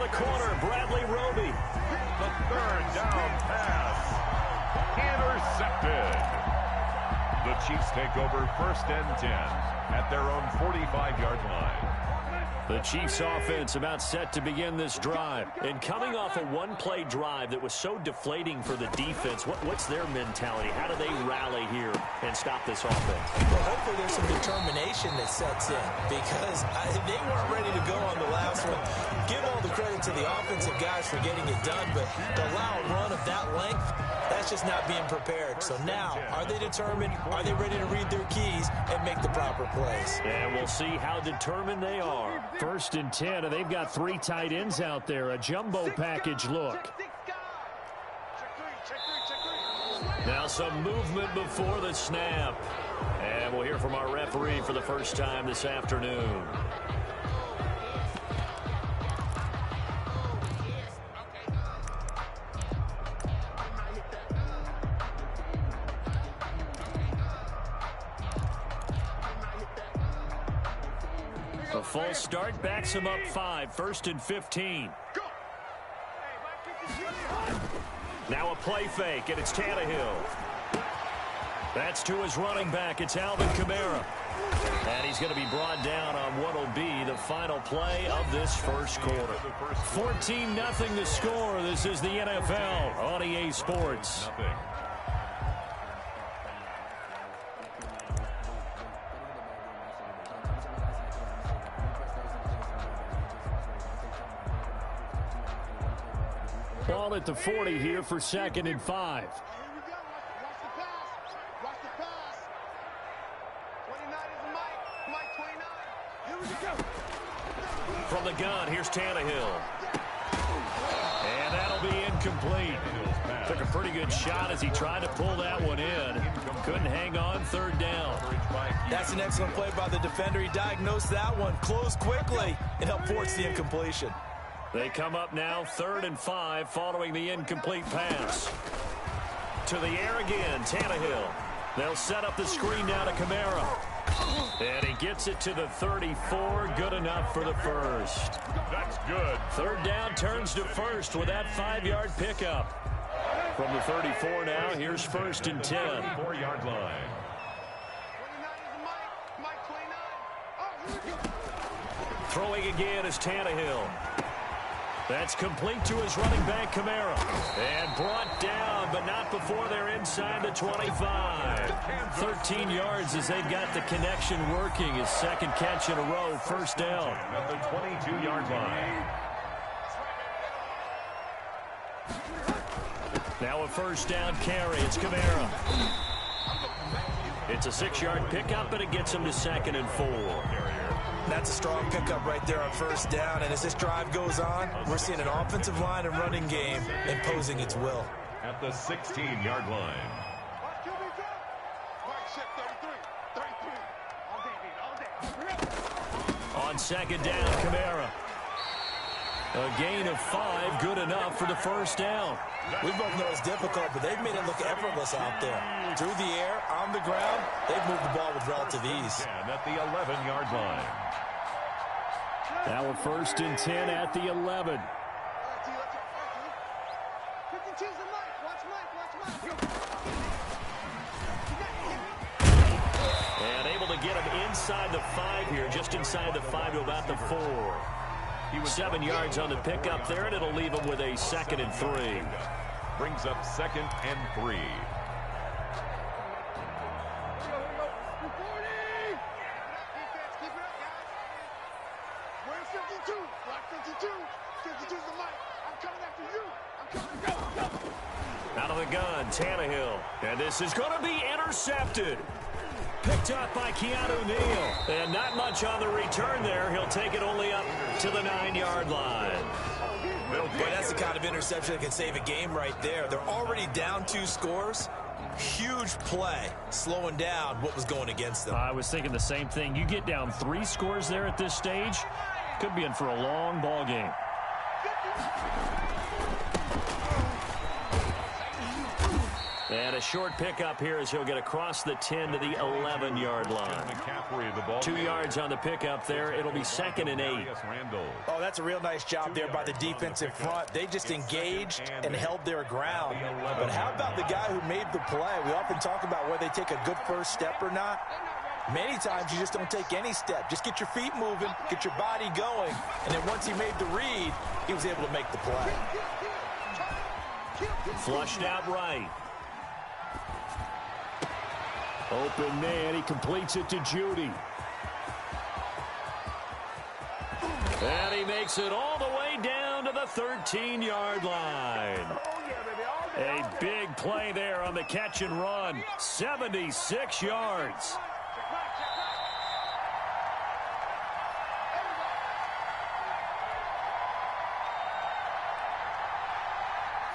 the corner, Bradley Roby. The third down pass. Intercepted. The Chiefs take over 1st and 10 at their own 45-yard line. The Chiefs offense about set to begin this drive. And coming off a one-play drive that was so deflating for the defense, what's their mentality? How do they rally here and stop this offense? Well, hopefully there's some determination that sets in because they weren't ready to go on the last one. Give all the credit to the offensive guys for getting it done, but to allow a run of that length, that's just not being prepared. So now, are they determined? Are they ready to read their keys and make the proper plays? And we'll see how determined they are. 1st and 10, and they've got 3 tight ends out there. A jumbo package look. Now some movement before the snap. And we'll hear from our referee for the first time this afternoon. A false start backs him up 5, 1st and 15. Now a play fake, and it's Tannehill. That's to his running back. It's Alvin Kamara. And he's going to be brought down on what will be the final play of this first quarter. 14-0 the score. This is the NFL on EA Sports. Ball at the 40 here for 2nd and 5. From the gun, here's Tannehill. And that'll be incomplete. Took a pretty good shot as he tried to pull that one in. Couldn't hang on, 3rd down. That's an excellent play by the defender. He diagnosed that one, closed quickly, and helped force the incompletion. They come up now 3rd and 5 following the incomplete pass. To the air again, Tannehill. They'll set up the screen down to Kamara. And he gets it to the 34. Good enough for the first. That's good. 3rd down turns to 1st with that 5-yard pickup. From the 34 now, here's 1st and 10. 4-yard line. Throwing again is Tannehill. That's complete to his running back, Kamara. And brought down, but not before they're inside the 25. 13 yards as they've got the connection working. His 2nd catch in a row, 1st down. At the 22-yard line. Now a 1st down carry. It's Kamara. It's a 6-yard pickup, and it gets him to 2nd and 4. That's a strong pickup right there on 1st down. And as this drive goes on, we're seeing an offensive line and running game imposing its will. At the 16-yard line. On 2nd down, Kamara. A gain of 5, good enough for the 1st down. We both know it's difficult, but they've made it look effortless out there. Through the air, on the ground, they've moved the ball with relative ease. And at the 11-yard line. Now a 1st and 10 at the 11. And able to get him inside the 5 here, just inside the 5 to about the 4. He was 7 yards on the pickup there, and it'll leave him with a 2nd and 3. Brings up 2nd and 3. Out of the gun, Tannehill. And this is going to be intercepted. Picked up by Keanu Neal. And not much on the return there. He'll take it only up to the 9-yard line. Boy, that's the kind of interception that can save a game right there. They're already down 2 scores. Huge play, slowing down what was going against them. I was thinking the same thing. You get down 3 scores there at this stage, could be in for a long ball game. And a a short pickup here as he'll get across the 10 to the 11-yard line. 2 yards on the pickup there. It'll be 2nd and 8. Oh, that's a real nice job there by the defensive front. They just engaged and held their ground. But how about the guy who made the play? We often talk about whether they take a good first step or not. Many times you just don't take any step. Just get your feet moving, get your body going, and then once he made the read, he was able to make the play. Flushed out right. Open man, he completes it to Judy. And he makes it all the way down to the 13-yard line. A big play there on the catch and run. 76 yards.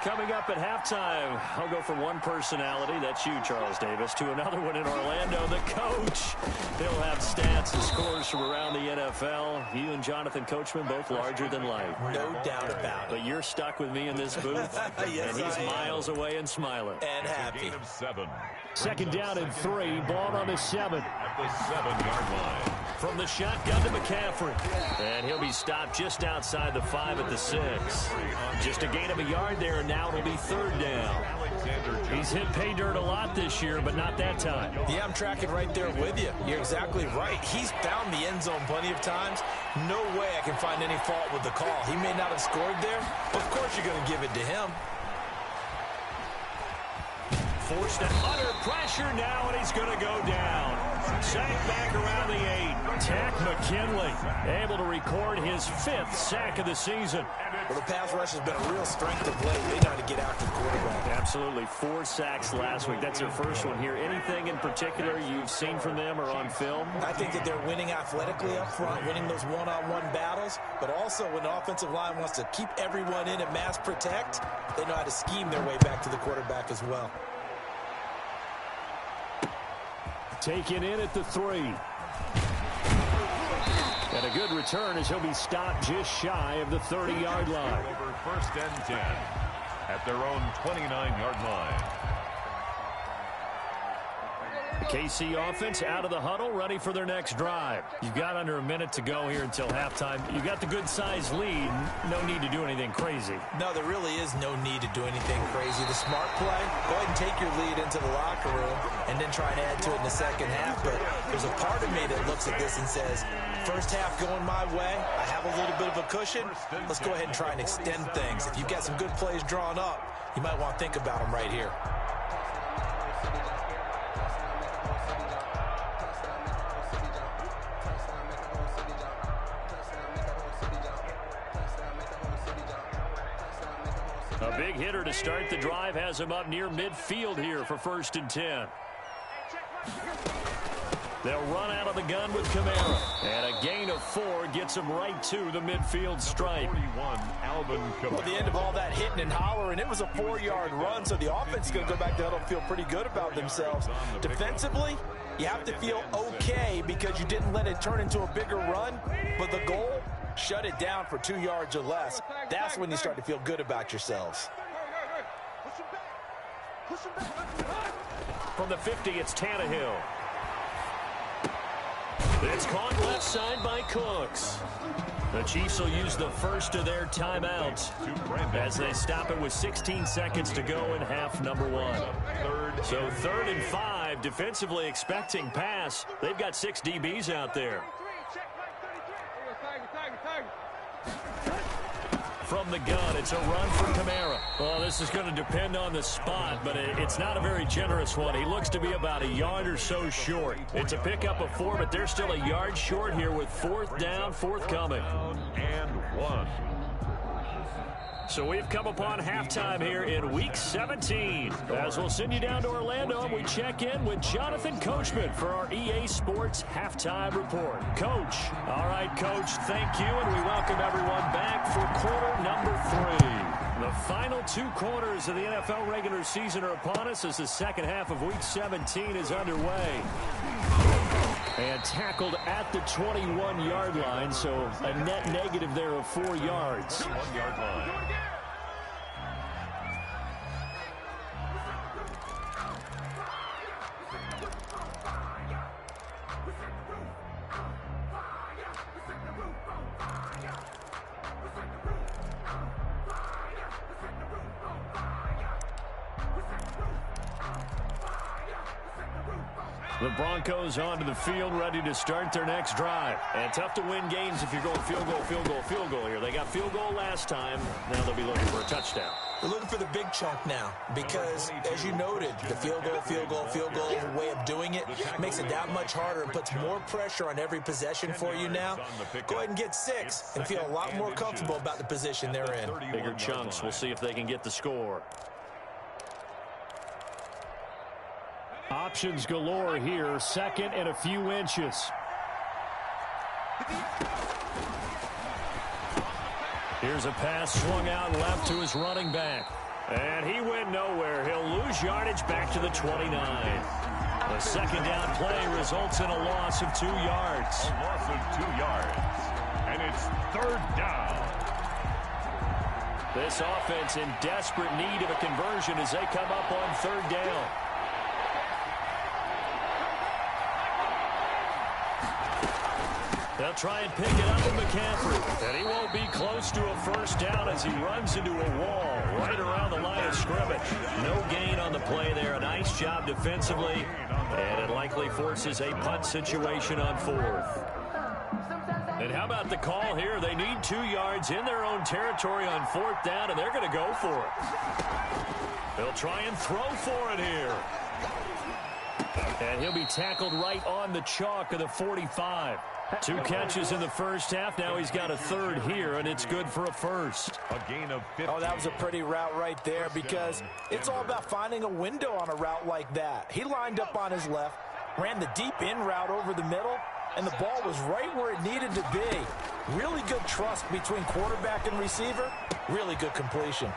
Coming up at halftime, I'll go from one personality, that's you, Charles Davis, to another one in Orlando, the coach. He'll have stats and scores from around the NFL. You and Jonathan Coachman, both larger than life. No doubt about it. But you're stuck with me in this booth, yes, and he's miles away and smiling. And happy. 2nd down and 3, ball on the 7. At the 7-yard line. From the shotgun to McCaffrey. And he'll be stopped just outside the 5 at the 6. Just a gain of a yard there, and now it'll be 3rd down. He's hit pay dirt a lot this year, but not that time. Yeah, I'm tracking right there with you. You're exactly right. He's found the end zone plenty of times. No way I can find any fault with the call. He may not have scored there, but of course you're going to give it to him. Forced under pressure now, and he's going to go down. Sacked back around the 8. Tack McKinley able to record his 5th sack of the season. Well, the pass rush has been a real strength of late. They know how to get after the quarterback. Absolutely. 4 sacks last week. That's their first one here. Anything in particular you've seen from them or on film? I think that they're winning athletically up front, winning those one-on-one battles, but also when the offensive line wants to keep everyone in and mass protect, they know how to scheme their way back to the quarterback as well. Taken in at the 3. And a good return as he'll be stopped just shy of the 30-yard line. Over 1st and 10 at their own 29-yard line. KC offense out of the huddle, ready for their next drive. You've got under a minute to go here until halftime. You've got the good-sized lead. No need to do anything crazy. No, there really is no need to do anything crazy. The smart play, go ahead and take your lead into the locker room and then try and add to it in the second half. But there's a part of me that looks at this and says, first half going my way, I have a little bit of a cushion. Let's go ahead and try and extend things. If you've got some good plays drawn up, you might want to think about them right here. A big hitter to start the drive has him up near midfield here for 1st and 10. They'll run out of the gun with Kamara. And a gain of 4 gets him right to the midfield stripe. 41, Alvin Kamara. Well, the end of all that hitting and hollering, it was a 4-yard run, so the offense is going to go back to huddle and feel pretty good about themselves. Defensively, you have to feel okay because you didn't let it turn into a bigger run, but the goal, shut it down for 2 yards or less. That's when you start to feel good about yourselves. From the 50, it's Tannehill. It's caught left side by Cooks. The Chiefs will use the first of their timeouts as they stop it with 16 seconds to go in half number 1. So 3rd and 5, defensively expecting pass. They've got 6 DBs out there. From the gun, it's a run for Kamara. Well, this is going to depend on the spot, but it's not a very generous one. He looks to be about a yard or so short. It's a pickup of 4, but they're still a yard short here with 4th down, forthcoming. And 1. So we've come upon halftime here in Week 17. As we'll send you down to Orlando, and we check in with Jonathan Coachman for our EA Sports Halftime Report. Coach. All right, Coach, thank you, and we welcome everyone back for quarter number 3. The final 2 quarters of the NFL regular season are upon us as the second half of Week 17 is underway. And tackled at the 21-yard line, so a net negative there of 4 yards. 1-yard line. The Broncos onto the field, ready to start their next drive. And tough to win games if you're going field goal, field goal, field goal here. They got field goal last time. Now they'll be looking for a touchdown. They're looking for the big chunk now because, as you noted, the field goal, field goal, field goal way of doing it makes it that much harder and puts more pressure on every possession for you now. Go ahead and get 6 and feel a lot more comfortable about the position they're in. Bigger chunks. We'll see if they can get the score. Options galore here. Second and a few inches. Here's a pass swung out left to his running back. And he went nowhere. He'll lose yardage back to the 29. The second down play results in a loss of 2 yards. A loss of 2 yards. And it's 3rd down. This offense in desperate need of a conversion as they come up on 3rd down. They'll try and pick it up with McCaffrey. And he won't be close to a first down as he runs into a wall right around the line of scrimmage. No gain on the play there. A nice job defensively. And it likely forces a punt situation on 4th. And how about the call here? They need 2 yards in their own territory on 4th down, and they're going to go for it. They'll try and throw for it here. And he'll be tackled right on the chalk of the 45. 2 catches in the first half. Now he's got a 3rd here, and it's good for a first. A gain of 15. Oh, that was a pretty route right there because it's all about finding a window on a route like that. He lined up on his left, ran the deep in route over the middle, and the ball was right where it needed to be. Really good trust between quarterback and receiver. Really good completion.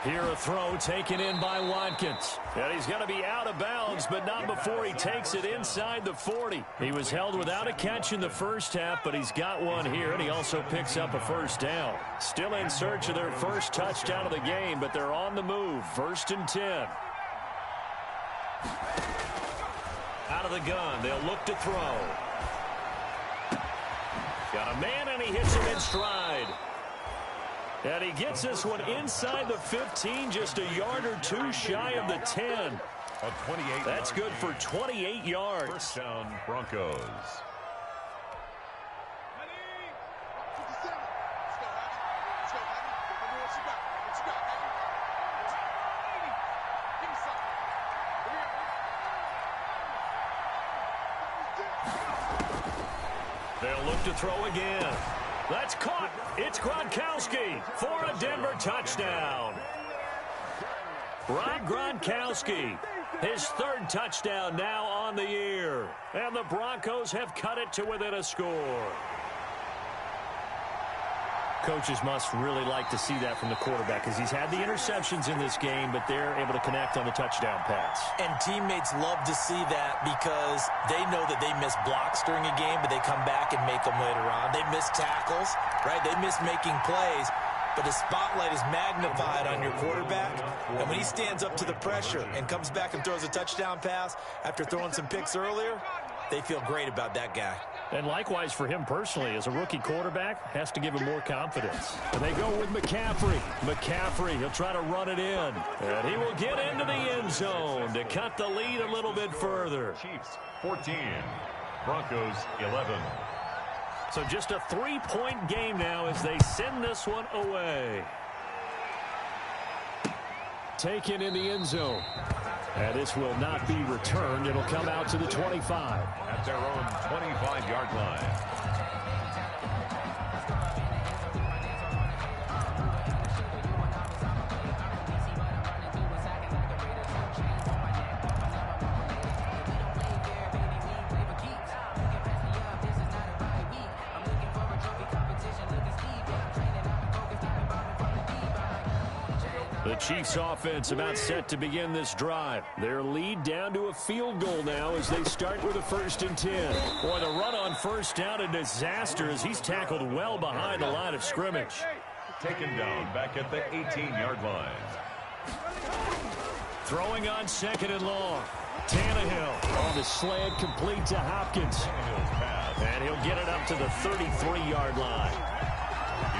Here a throw taken in by Watkins. And he's going to be out of bounds, but not before he takes it inside the 40. He was held without a catch in the first half, but he's got one here, and he also picks up a first down. Still in search of their first touchdown of the game, but they're on the move. 1st and 10. Out of the gun. They'll look to throw. Got a man, and he hits him in stride. And he gets this one inside the 15, just a yard or 2 shy of the 10. That's good for 28 yards. First down, Broncos. They'll look to throw again. That's caught. It's Gronkowski for a Denver touchdown. Rob Gronkowski, his 3rd touchdown now on the year. And the Broncos have cut it to within a score. Coaches must really like to see that from the quarterback because he's had the interceptions in this game, but they're able to connect on the touchdown pass. And teammates love to see that because they know that they miss blocks during a game, but they come back and make them later on. They miss tackles, right? They miss making plays, but the spotlight is magnified on your quarterback. And when he stands up to the pressure and comes back and throws a touchdown pass after throwing some picks earlier, they feel great about that guy. And likewise for him personally, as a rookie quarterback, has to give him more confidence. And they go with McCaffrey. McCaffrey, he'll try to run it in. And he will get into the end zone to cut the lead a little bit further. Chiefs 14, Broncos 11. So just a 3-point game now as they send this one away. Taken in the end zone. And this will not be returned. It'll come out to the 25. At their own 25-yard line. The Chiefs offense about set to begin this drive. Their lead down to a field goal now as they start with a 1st and 10. Boy, the run on first down, a disaster as he's tackled well behind the line of scrimmage. Taken down back at the 18-yard line. Throwing on 2nd and long. Tannehill on the slant, complete to Hopkins. And he'll get it up to the 33-yard line.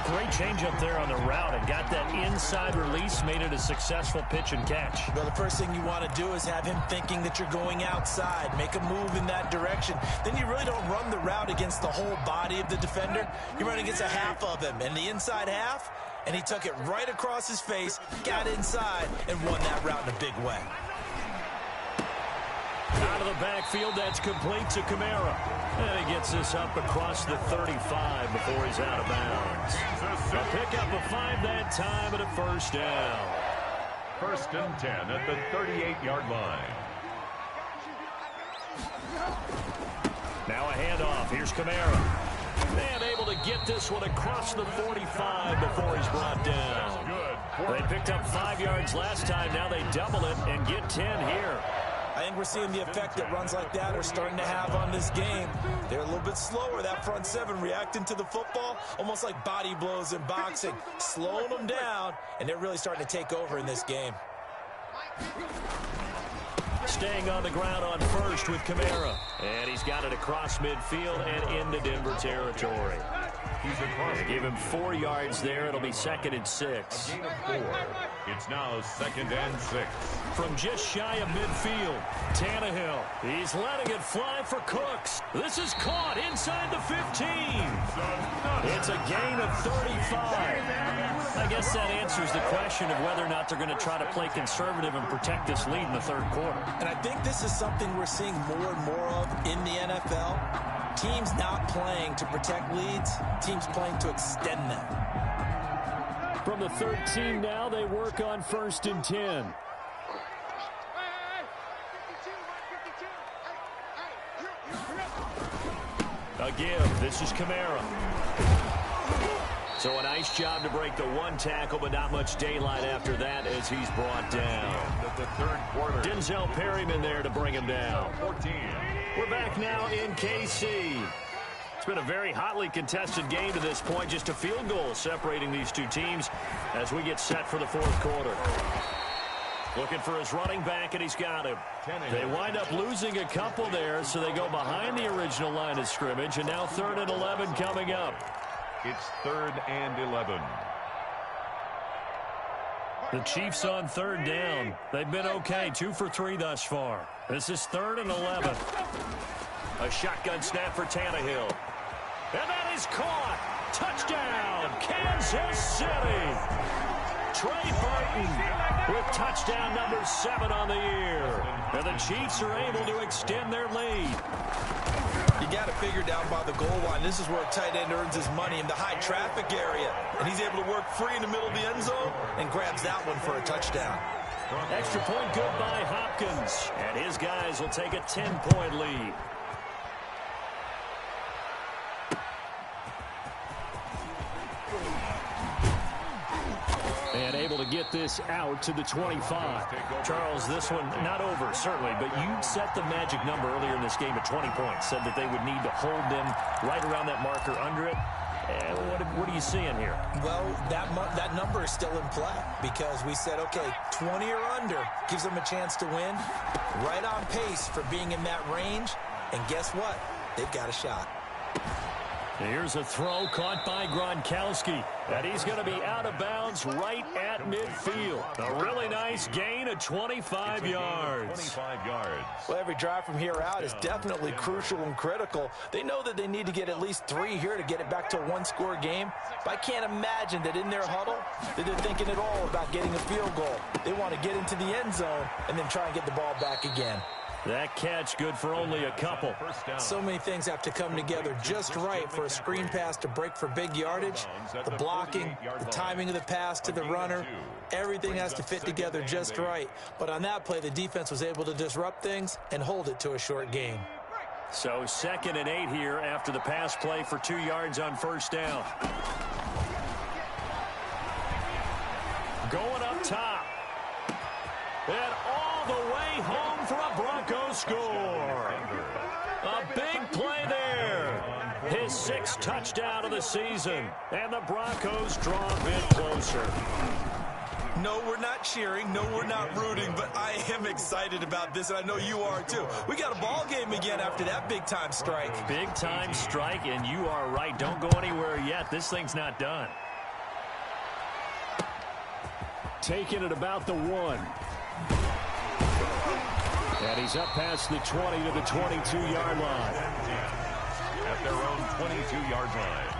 Great change up there on the route and got that inside release, made it a successful pitch and catch. Well, the first thing you want to do is have him thinking that you're going outside, make a move in that direction. Then you really don't run the route against the whole body of the defender. You run against a half of him, and the inside half, and he took it right across his face, got inside, and won that route in a big way. Out of the backfield, that's complete to Kamara. And he gets this up across the 35 before he's out of bounds. A pickup of 5 that time and a first down. 1st and 10 at the 38-yard line. Now a handoff. Here's Kamara. And able to get this one across the 45 before he's brought down. They picked up 5 yards last time. Now they double it and get 10 here. I think we're seeing the effect that runs like that are starting to have on this game. They're a little bit slower, that front seven, reacting to the football, almost like body blows in boxing, slowing them down, and they're really starting to take over in this game. Staying on the ground on first with Kamara. And he's got it across midfield and into Denver territory. They give him 4 yards there. It'll be 2nd and 6. A gain of 4. It's now 2nd and 6. From just shy of midfield, Tannehill. He's letting it fly for Cooks. This is caught inside the 15. It's a gain of 35. I guess that answers the question of whether or not they're going to try to play conservative and protect this lead in the 3rd quarter. And I think this is something we're seeing more and more of in the NFL. Teams not playing to protect leads, teams playing to extend them. From the 13 now, they work on 1st and 10. A give. This is Kamara. So a nice job to break the 1 tackle, but not much daylight after that as he's brought down. The 3rd quarter. Denzel Perryman there to bring him down. 14. We're back now in KC. It's been a very hotly contested game to this point. Just a field goal separating these two teams as we get set for the 4th quarter. Looking for his running back, and he's got him. They wind up losing a couple there, so they go behind the original line of scrimmage, and now 3rd and 11 coming up. It's 3rd and 11. The Chiefs on 3rd down. They've been okay, 2 for 3 thus far. This is 3rd and 11. A shotgun snap for Tannehill. And that is caught. Touchdown, Kansas City. Trey Burton with touchdown number 7 on the year. And the Chiefs are able to extend their lead. You got to figure down by the goal line. This is where a tight end earns his money in the high traffic area. And he's able to work free in the middle of the end zone and grabs that one for a touchdown. Extra point good by Hopkins. And his guys will take a 10-point lead. And able to get this out to the 25. Charles, this one not over, certainly, but you set the magic number earlier in this game at 20 points. Said that they would need to hold them right around that marker under it. And what are you seeing here? Well, that number is still in play because we said, okay, 20 or under gives them a chance to win. Right on pace for being in that range. And guess what? They've got a shot. Here's a throw caught by Gronkowski. And he's going to be out of bounds right at midfield. A really nice gain of 25 yards. 25 yards. Well, every drive from here out is definitely crucial and critical. They know that they need to get at least 3 here to get it back to a 1-score game. But I can't imagine that in their huddle that they're thinking at all about getting a field goal. They want to get into the end zone and then try and get the ball back again. That catch good for only a couple. So many things have to come together just right for a screen pass to break for big yardage. The blocking, the timing of the pass to the runner, everything has to fit together just right. But on that play, the defense was able to disrupt things and hold it to a short gain. So 2nd and 8 here after the pass play for 2 yards on 1st down. Going up top. And all the way home for a Broncos score. A big play there. His 6th touchdown of the season. And the Broncos draw a bit closer. No, we're not cheering. No, we're not rooting. But I am excited about this, and I know you are too. We got a ball game again after that big-time strike. Big-time strike, and you are right. Don't go anywhere yet. This thing's not done. taken at about the 1. And he's up past the 20 to the 22-yard line. At their own 22-yard line.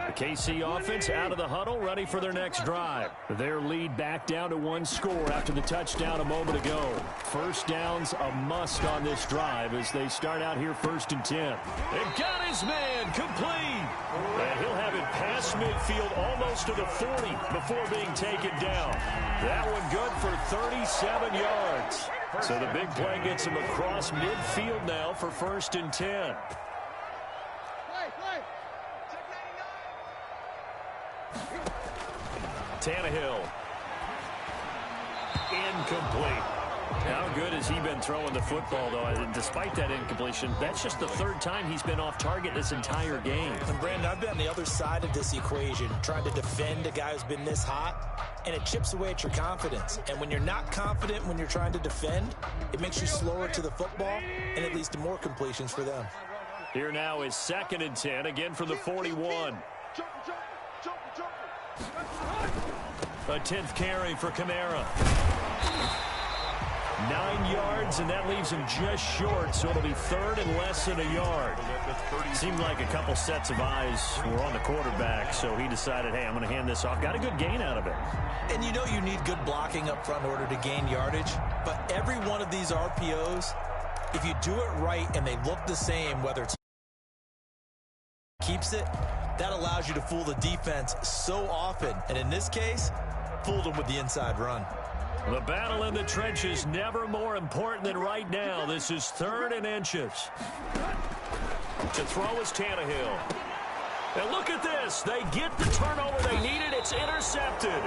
The KC offense out of the huddle, ready for their next drive. Their lead back down to 1 score after the touchdown a moment ago. First down's a must on this drive as they start out here 1st and 10. They've got his man complete. And he'll have it past midfield almost to the 40 before being taken down. That one good for 37 yards. So the big play gets him across midfield now for 1st and 10. Tannehill. Incomplete. How good has he been throwing the football, though? And despite that incompletion, that's just the 3rd time he's been off target this entire game. And, Brandon, I've been on the other side of this equation, trying to defend a guy who's been this hot, and it chips away at your confidence. And when you're not confident when you're trying to defend, it makes you slower to the football, and it leads to more completions for them. Here now is 2nd and 10, again from the 41. A 10th carry for Kamara. 9 yards, and that leaves him just short, so it'll be 3rd and less than a yard. Seemed like a couple sets of eyes were on the quarterback, so he decided, hey, I'm going to hand this off. Got a good gain out of it. And you know you need good blocking up front in order to gain yardage, but every one of these RPOs, if you do it right and they look the same, whether it's keeps it, that allows you to fool the defense so often. And in this case, fooled them with the inside run. The battle in the trenches never more important than right now. This is 3rd and inches. To throw is Tannehill. And look at this. They get the turnover they needed. It's intercepted.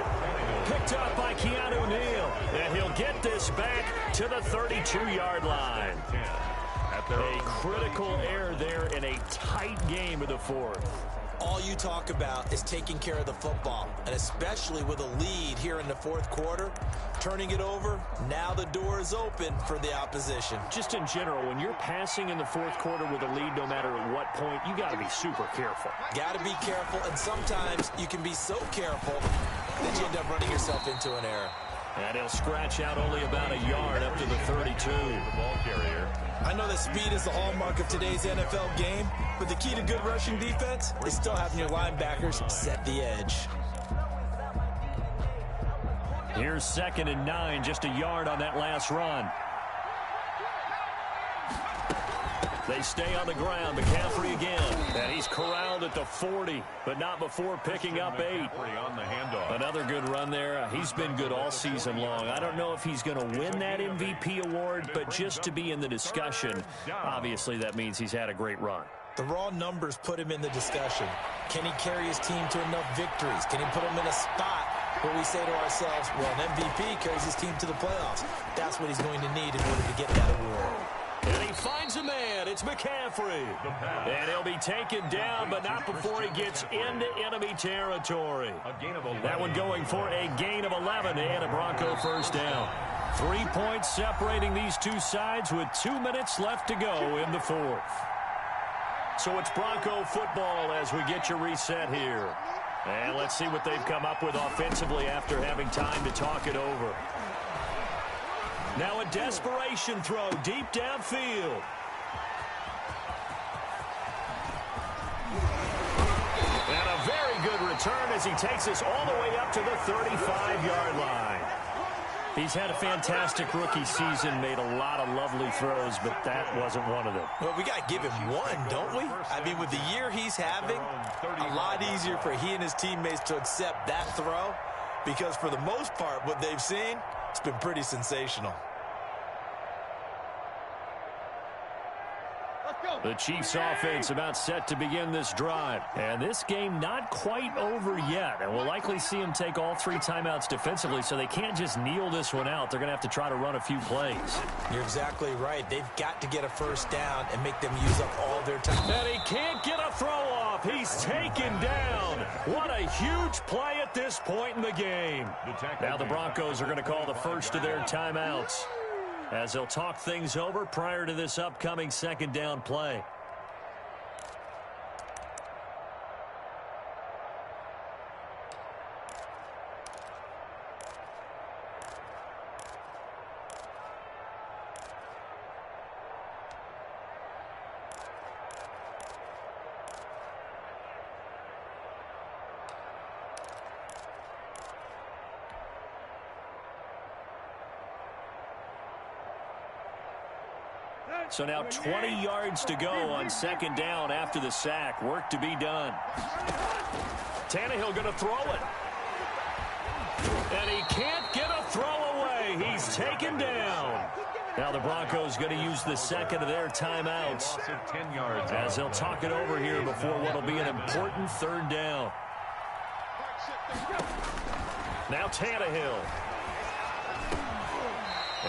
Picked up by Keanu Neal. And he'll get this back to the 32-yard line. A critical error there in a tight game of the 4th. All you talk about is taking care of the football, and especially with a lead here in the 4th quarter, turning it over, now the door is open for the opposition. Just in general, when you're passing in the 4th quarter with a lead, no matter at what point, you got to be super careful. Got to be careful, and sometimes you can be so careful that you end up running yourself into an error. And he'll scratch out only about a yard up to the 32. The ball carrier. I know that speed is the hallmark of today's NFL game, but the key to good rushing defense is still having your linebackers set the edge. Here's 2nd and 9, just a yard on that last run. They stay on the ground. McCaffrey again. And he's corralled at the 40, but not before picking up 8. On the handoff. Another good run there. He's been good all season long. I don't know if he's going to win that MVP award, but just to be in the discussion, obviously that means he's had a great run. The raw numbers put him in the discussion. Can he carry his team to enough victories? Can he put him in a spot where we say to ourselves, well, an MVP carries his team to the playoffs. That's what he's going to need in order to get that award. And he finds a man. It's McCaffrey. And he'll be taken down, but not before he gets into enemy territory. That one going for a gain of 11 and a Bronco first down. 3 points separating these two sides with 2 minutes left to go in the 4th. So it's Bronco football as we get you reset here. And let's see what they've come up with offensively after having time to talk it over. Now a desperation throw deep downfield. And a very good return as he takes us all the way up to the 35-yard line. He's had a fantastic rookie season, made a lot of lovely throws, but that wasn't one of them. Well, we got to give him one, don't we? I mean, with the year he's having, a lot easier for he and his teammates to accept that throw because for the most part, what they've seen, it's been pretty sensational. The Chiefs offense about set to begin this drive. And this game not quite over yet. And we'll likely see them take all 3 timeouts defensively, so they can't just kneel this one out. They're going to have to try to run a few plays. You're exactly right. They've got to get a first down and make them use up all their time. And he can't get a throw off. off. He's taken down. What a huge play at this point in the game. Now the Broncos are going to call the first of their timeouts as they'll talk things over prior to this upcoming second down play. So now 20 yards to go on second down after the sack. Work to be done. Tannehill going to throw it. And he can't get a throw away. He's taken down. Now the Broncos going to use the second of their timeouts as they'll talk it over here before what will be an important third down. Now Tannehill.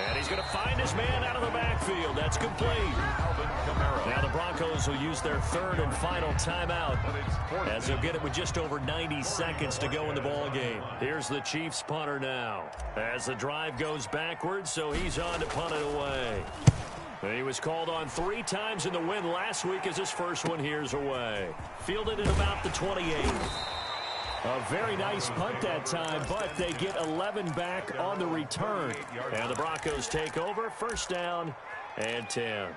And he's going to find his man out of the backfield. That's complete. Now the Broncos will use their third and final timeout as they'll get it with just over 90 seconds to go in the ball game. Here's the Chiefs punter now as the drive goes backwards, so he's on to punt it away. He was called on 3 times in the win last week as his first one here's away. Fielded at about the 28. A very nice punt that time, but they get 11 back on the return. And the Broncos take over, first down and 10.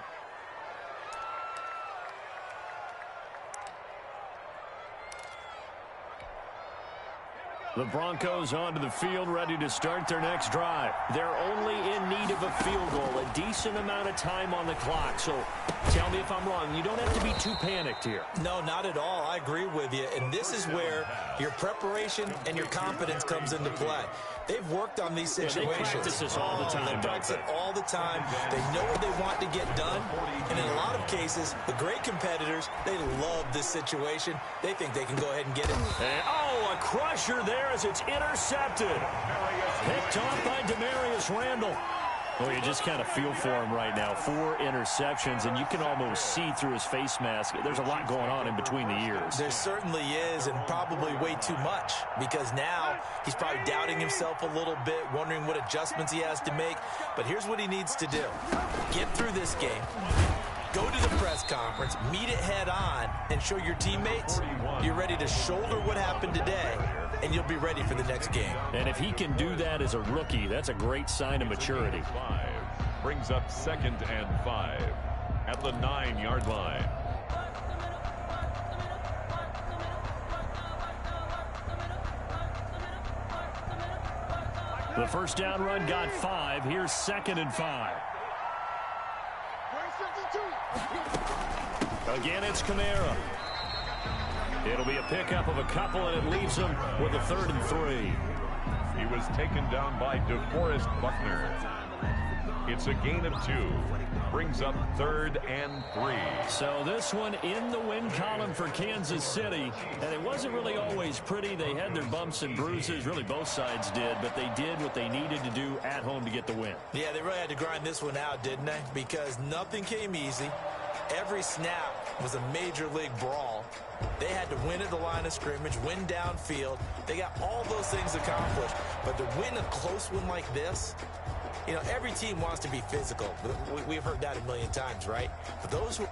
The Broncos onto the field, ready to start their next drive. They're only in need of a field goal, a decent amount of time on the clock. So tell me if I'm wrong. You don't have to be too panicked here. No, not at all. I agree with you. And this is where your preparation and your confidence comes into play. They've worked on these situations. They practice this all the time. They practice it all the time. They know what they want to get done. And in a lot of cases, the great competitors, they love this situation. They think they can go ahead and get it. And, oh, a crusher there as it's intercepted. Picked off by Demarius Randall. Well, you just kind of feel for him right now. 4 interceptions, and you can almost see through his face mask. There's a lot going on in between the ears. There certainly is, and probably way too much, because now he's probably doubting himself a little bit, wondering what adjustments he has to make. But here's what he needs to do. Get through this game. Go to the press conference, meet it head on, and show your teammates you're ready to shoulder what happened today, and you'll be ready for the next game. And if he can do that as a rookie, that's a great sign of maturity. Brings up 2nd and 5 at the 9-yard line. The first down run got 5. Here's 2nd and 5. Again, it's Kamara. It'll be a pickup of a couple, and it leaves him with a 3rd and 3. He was taken down by DeForest Buckner. It's a gain of 2. Brings up 3rd and 3. So this one in the win column for Kansas City. And it wasn't really always pretty. They had their bumps and bruises. Really, both sides did. But they did what they needed to do at home to get the win. Yeah, they really had to grind this one out, didn't they? Because nothing came easy. Every snap was a major league brawl. They had to win at the line of scrimmage, win downfield. They got all those things accomplished. But to win a close one like this, you know, every team wants to be physical. We've heard that a million times, right? But those who